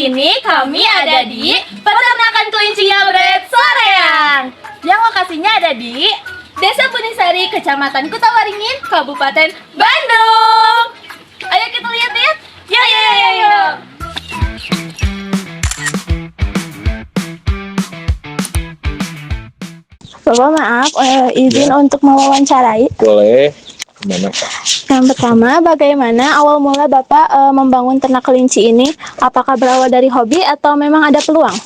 ini kami ada di Peternakan Kelinci Breed Soreang yang lokasinya ada di Desa Bunisari, Kecamatan Kutawaringin, Kabupaten Bandung. Ayo kita lihat-lihat. Yuk. Bapak maaf, izin untuk mewawancarai. Boleh. Gimana? Yang pertama, bagaimana awal mula Bapak membangun ternak kelinci ini? Apakah berawal dari hobi atau memang ada peluang?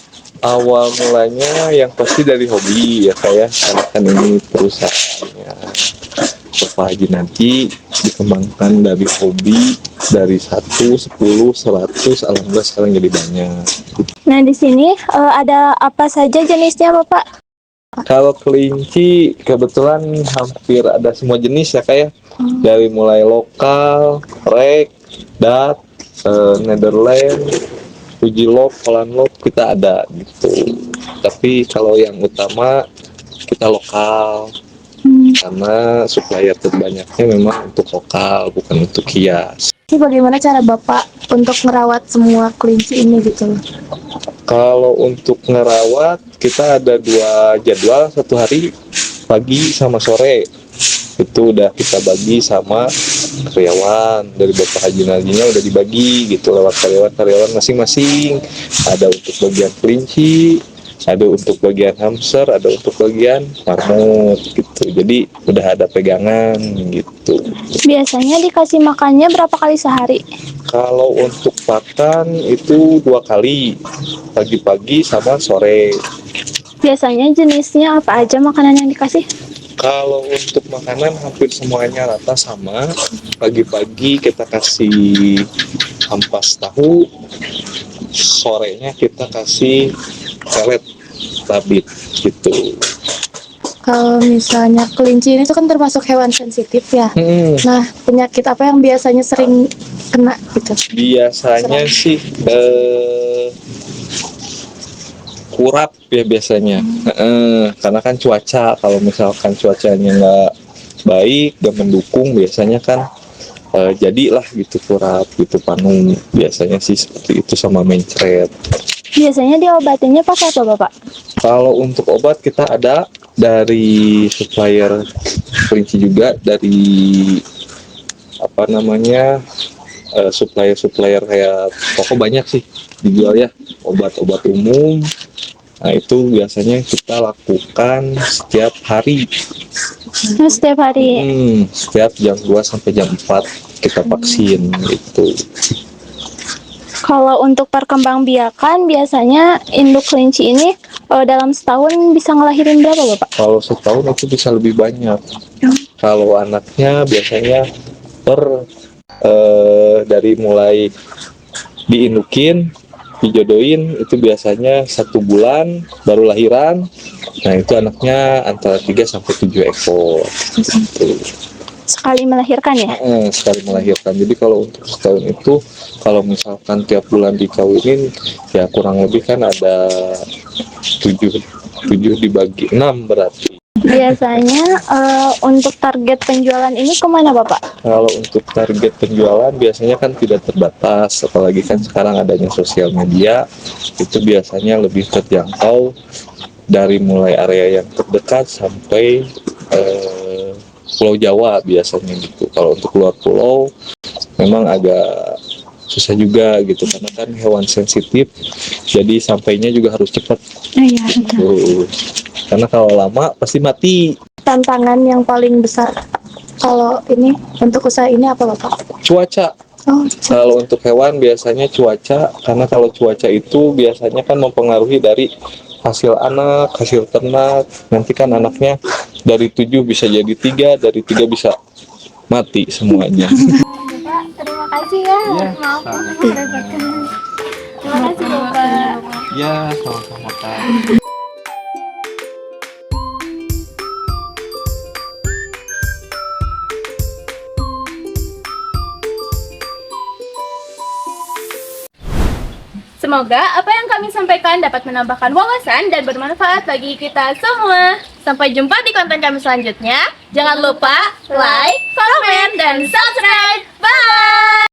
Awal mulanya yang pasti dari hobi ya kayak karena kan ini perusahaannya Bapak Haji nanti dikembangkan dari hobi dari 1, 10, 100, alhamdulillah sekarang jadi banyak. Nah, di sini ada apa saja jenisnya Bapak? Kalau kelinci kebetulan hampir ada semua jenis ya kayak dari mulai lokal, rek, dat, Netherland, Fuji Lop, Holland Lop kita ada gitu. Tapi kalau yang utama kita lokal karena supplier terbanyaknya memang untuk lokal bukan untuk hias. Ini bagaimana cara Bapak untuk merawat semua kelinci ini gitu? Kalau untuk ngerawat kita ada 2 jadwal, satu hari pagi sama sore. Itu udah kita bagi sama karyawan dari Bapak Haji Naginya udah dibagi gitu lewat karyawan masing-masing. Ada untuk bagian kelinci, ada untuk bagian hamster, ada untuk bagian marmut gitu. Jadi udah ada pegangan gitu. Biasanya dikasih makannya berapa kali sehari? Kalau untuk pakan itu 2 kali, pagi-pagi sama sore. Biasanya jenisnya apa aja makanan yang dikasih? Kalau untuk makanan hampir semuanya rata sama. Pagi-pagi kita kasih ampas tahu, sorenya kita kasih pelet babit gitu. Kalau misalnya kelinci ini tuh kan termasuk hewan sensitif ya. Nah, penyakit apa yang biasanya sering kena gitu? Biasanya sih kurap ya biasanya. Karena kan cuaca, kalau misalkan cuacanya nggak baik dan mendukung biasanya kan jadilah gitu kurap gitu panung. Biasanya sih seperti itu sama mencret. Biasanya diobatinnya pakai apa Bapak? Kalau untuk obat kita ada dari supplier kelinci juga, dari apa namanya supplier kayak toko banyak sih dijual ya obat-obat umum. Nah itu biasanya kita lakukan setiap hari. Setiap hari. Setiap jam 2 sampai jam 4 kita vaksin gitu. Kalau untuk perkembangbiakan biasanya induk kelinci ini dalam setahun bisa ngelahirin berapa Bapak? Kalau setahun itu bisa lebih banyak. Kalau anaknya biasanya dari mulai diindukin, dijodohin itu biasanya 1 bulan baru lahiran. Nah itu anaknya antara 3 sampai 7 ekor. Gitu. Sekali melahirkan ya? Sekali melahirkan. Jadi kalau untuk setahun itu kalau misalkan tiap bulan dikawinin ya kurang lebih kan ada 7 dibagi 6 berarti. Biasanya untuk target penjualan ini kemana Bapak? Kalau untuk target penjualan biasanya kan tidak terbatas, apalagi kan sekarang adanya sosial media, itu biasanya lebih terjangkau dari mulai area yang terdekat sampai Pulau Jawa biasanya gitu. Kalau untuk luar pulau memang agak susah juga gitu karena kan hewan sensitif, jadi sampainya juga harus cepat. Iya. Karena kalau lama pasti mati. Tantangan yang paling besar kalau ini untuk usaha ini apa Bapak? Cuaca. Kalau untuk hewan biasanya cuaca, karena kalau cuaca itu biasanya kan mempengaruhi dari hasil anak, hasil ternak. Nanti kan anaknya dari 7 bisa jadi 3, dari 3 bisa mati semuanya. Bapak, terima kasih ya. Maaf merepotkan. Terima kasih Bapak. Ya, sama-sama Kak. Semoga apa yang kami sampaikan dapat menambahkan wawasan dan bermanfaat bagi kita semua. Sampai jumpa di konten kami selanjutnya. Jangan lupa like, komen, dan subscribe. Bye!